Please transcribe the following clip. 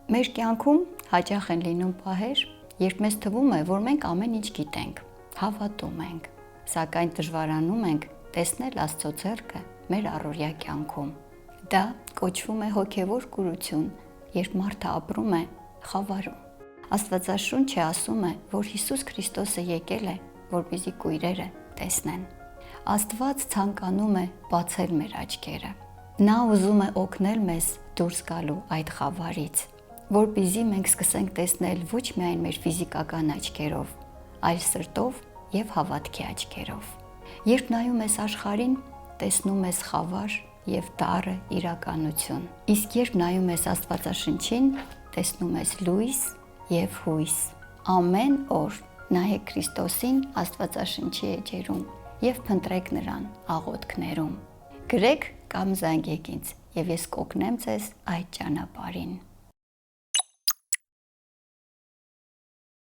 Մեր կյանքում հաճախ են լինում պահեր, երբ մեզ թվում է, որ մենք ամեն ինչ գիտենք, հավատում ենք, սակայն դժվարանում ենք տեսնել Աստծո ձեռքը մեր առօրյա կյանքում։ Դա կոչվում է հոգևոր կուրություն, երբ մարդը ապրում է խավարում։ Աստվածաշունչը ասում է, որ Հիսուս Քրիստոսը եկել է, որպեսզի կույրերը տեսնեն։ Աստված ցանկանում է բացել մեր աչքերը։ Նա ուզում է օգնել մեզ դուրս գալու այդ խավարից, որպեսզի մենք սկսենք տեսնել ոչ միայն մեր ֆիզիկական աչքերով, այլ սրտով և հավատքի աչքերով։ Երբ նայում ես աշխարհին, տեսնում ես խավար և դառը իրականություն։ Իսկ երբ նայում ես Աստվածաշնչին, տեսնում ես լույս և հույս։ Ամեն օր նայեք Քրիստոսին Աստվածաշնչի էջերում և փնտրեք Նրան աղոթքներում։ Գրեք կամ զանգեք ինձ, և ես կօգնեմ ձեզ այդ ճանապարհին։